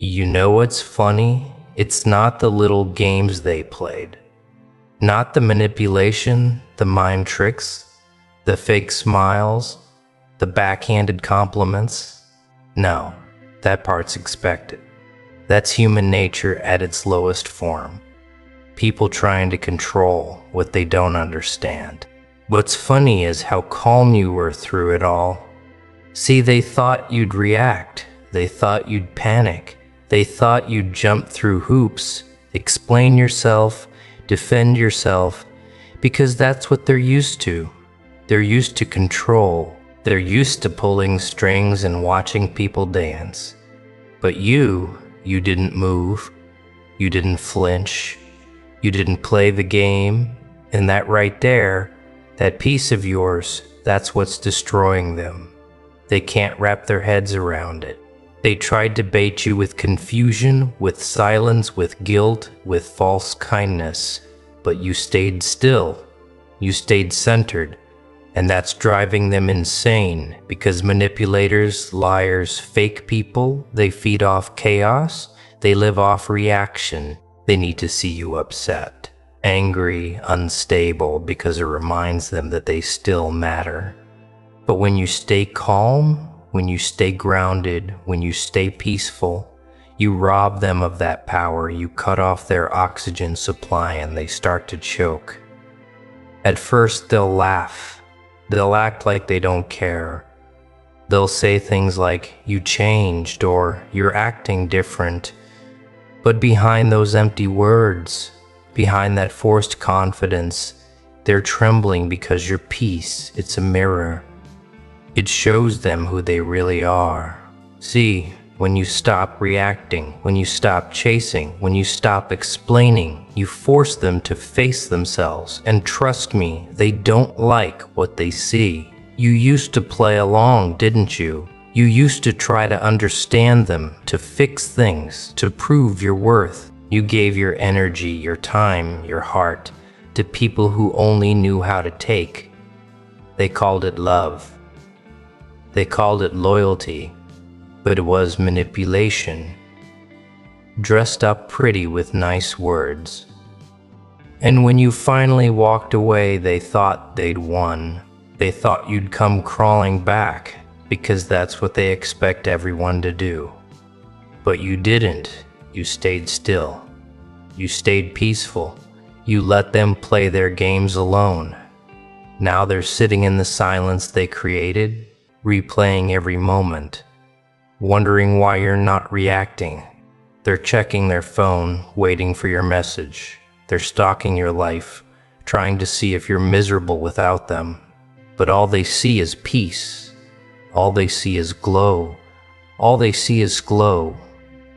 You know what's funny? It's not the little games they played. Not the manipulation, the mind tricks, the fake smiles, the backhanded compliments. No, that part's expected. That's human nature at its lowest form. People trying to control what they don't understand. What's funny is how calm you were through it all. See, they thought you'd react. They thought you'd panic. They thought you'd jump through hoops, explain yourself, defend yourself, because that's what they're used to. They're used to control. They're used to pulling strings and watching people dance. But you didn't move. You didn't flinch. You didn't play the game. And that right there, that piece of yours, that's what's destroying them. They can't wrap their heads around it. They tried to bait you with confusion, with silence, with guilt, with false kindness, but you stayed still. You stayed centered, and that's driving them insane because manipulators, liars, fake people, they feed off chaos, they live off reaction. They need to see you upset, angry, unstable because it reminds them that they still matter. But when you stay calm, when you stay grounded, when you stay peaceful, you rob them of that power, you cut off their oxygen supply and they start to choke. At first they'll laugh, they'll act like they don't care. They'll say things like, "You changed," or "You're acting different." But behind those empty words, behind that forced confidence, they're trembling because your peace, it's a mirror. It shows them who they really are. See, when you stop reacting, when you stop chasing, when you stop explaining, you force them to face themselves. And trust me, they don't like what they see. You used to play along, didn't you? You used to try to understand them, to fix things, to prove your worth. You gave your energy, your time, your heart to people who only knew how to take. They called it love. They called it loyalty, but it was manipulation, dressed up pretty with nice words. And when you finally walked away, they thought they'd won. They thought you'd come crawling back, because that's what they expect everyone to do. But you didn't. You stayed still. You stayed peaceful. You let them play their games alone. Now they're sitting in the silence they created, replaying every moment, wondering why you're not reacting. They're checking their phone, waiting for your message. They're stalking your life, trying to see if you're miserable without them. But all they see is peace. All they see is glow. All they see is glow.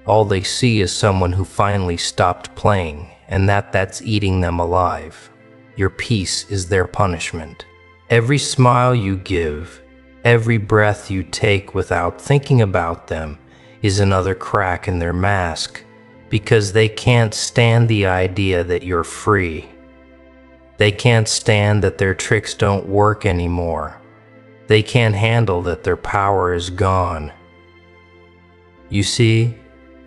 All they see is someone who finally stopped playing, and that's eating them alive. Your peace is their punishment. Every smile you give, every breath you take without thinking about them is another crack in their mask, because they can't stand the idea that you're free. They can't stand that their tricks don't work anymore. They can't handle that their power is gone. You see,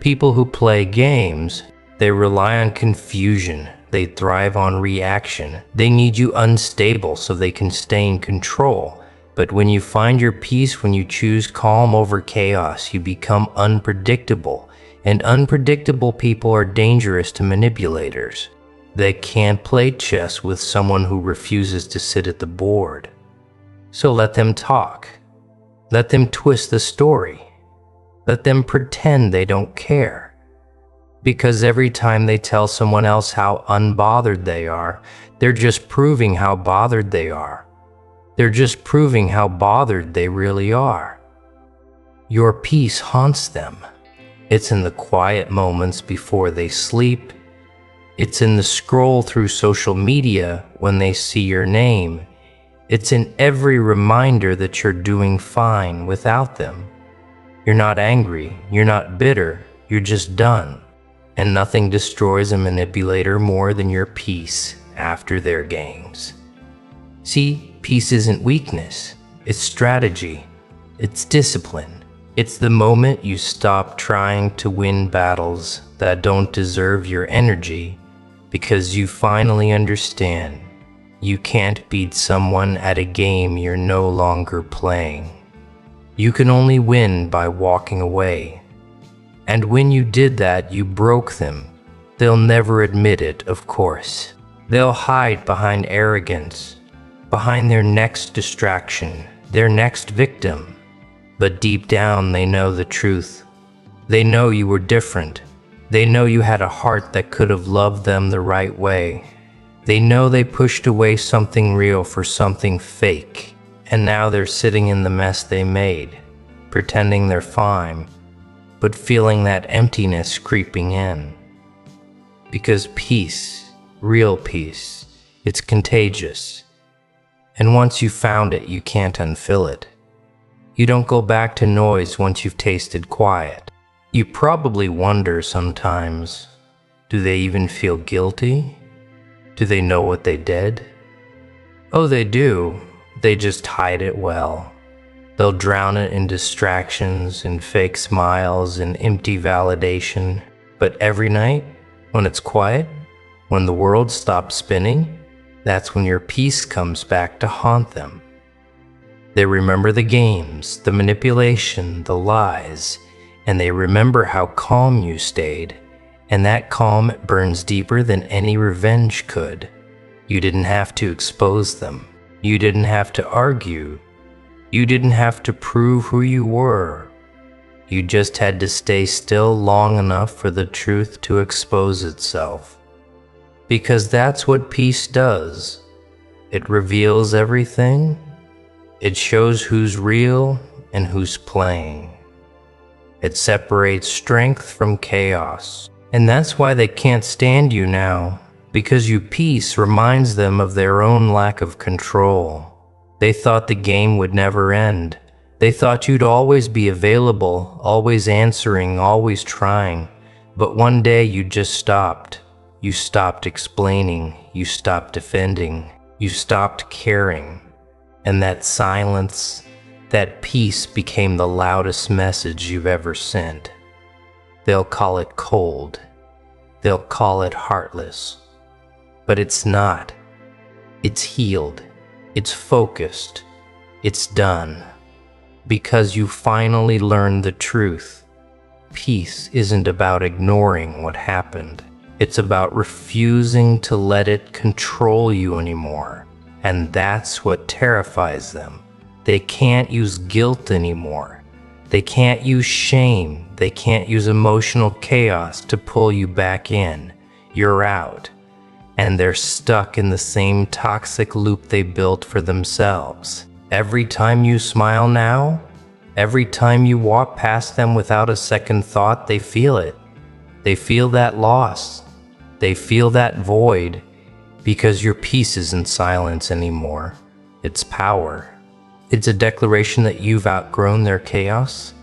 people who play games, they rely on confusion. They thrive on reaction. They need you unstable so they can stay in control. But when you find your peace, when you choose calm over chaos, you become unpredictable. And unpredictable people are dangerous to manipulators. They can't play chess with someone who refuses to sit at the board. So let them talk. Let them twist the story. Let them pretend they don't care. Because every time they tell someone else how unbothered they are, they're just proving how bothered they are. They're just proving how bothered they really are. Your peace haunts them. It's in the quiet moments before they sleep. It's in the scroll through social media when they see your name. It's in every reminder that you're doing fine without them. You're not angry, you're not bitter, you're just done. And nothing destroys a manipulator more than your peace after their games. See, peace isn't weakness, it's strategy, it's discipline, It's the moment you stop trying to win battles that don't deserve your energy because you finally understand you can't beat someone at a game you're no longer playing. You can only win by walking away. And when you did that, you broke them. They'll never admit it, of course. They'll hide behind arrogance, behind their next distraction, their next victim. But deep down, they know the truth. They know you were different. They know you had a heart that could have loved them the right way. They know they pushed away something real for something fake, and now they're sitting in the mess they made, pretending they're fine, but feeling that emptiness creeping in. Because peace, real peace, it's contagious. And once you've found it, you can't unfill it. You don't go back to noise once you've tasted quiet. You probably wonder sometimes, do they even feel guilty? Do they know what they did? Oh, they do. They just hide it well. They'll drown it in distractions, in fake smiles, in empty validation. But every night, when it's quiet, when the world stops spinning, that's when your peace comes back to haunt them. They remember the games, the manipulation, the lies, and they remember how calm you stayed. And that calm burns deeper than any revenge could. You didn't have to expose them. You didn't have to argue. You didn't have to prove who you were. You just had to stay still long enough for the truth to expose itself. Because that's what peace does. It reveals everything. It shows who's real and who's playing. It separates strength from chaos. And that's why they can't stand you now, because your peace reminds them of their own lack of control. They thought the game would never end. They thought you'd always be available, always answering, always trying. But one day you just stopped. You stopped explaining. You stopped defending. You stopped caring. And that silence, that peace became the loudest message you've ever sent. They'll call it cold. They'll call it heartless. But it's not. It's healed. It's focused. It's done. Because you finally learned the truth. Peace isn't about ignoring what happened. It's about refusing to let it control you anymore. And that's what terrifies them. They can't use guilt anymore. They can't use shame. They can't use emotional chaos to pull you back in. You're out. And they're stuck in the same toxic loop they built for themselves. Every time you smile now, every time you walk past them without a second thought, they feel it. They feel that loss. They feel that void. Because your peace isn't silence anymore. It's power. It's a declaration that you've outgrown their chaos,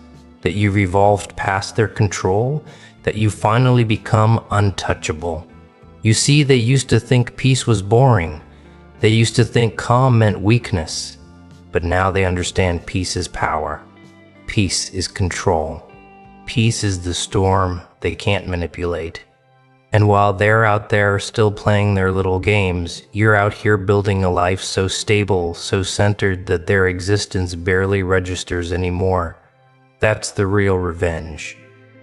that you've evolved past their control, that you've finally become untouchable. You see, they used to think peace was boring. They used to think calm meant weakness. But now they understand peace is power. Peace is control. Peace is the storm they can't manipulate. And while they're out there still playing their little games, you're out here building a life so stable, so centered that their existence barely registers anymore. That's the real revenge.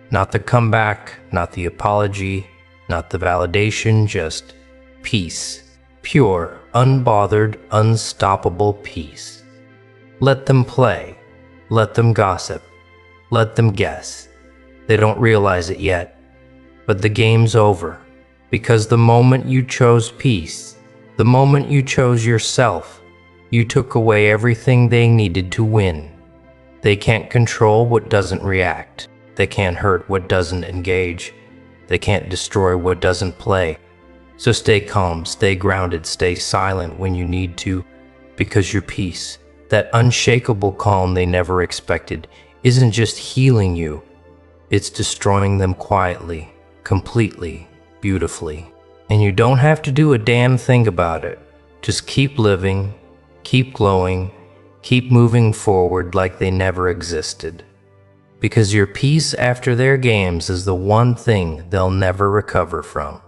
Not the comeback, not the apology, not the validation, just peace. Pure, unbothered, unstoppable peace. Let them play. Let them gossip. Let them guess. They don't realize it yet. But the game's over, because the moment you chose peace, the moment you chose yourself, you took away everything they needed to win. They can't control what doesn't react. They can't hurt what doesn't engage. They can't destroy what doesn't play. So stay calm, stay grounded, stay silent when you need to, because your peace, that unshakable calm they never expected, isn't just healing you, it's destroying them quietly. Completely, beautifully. And you don't have to do a damn thing about it. Just keep living, keep glowing, keep moving forward like they never existed. because your peace after their games is the one thing they'll never recover from.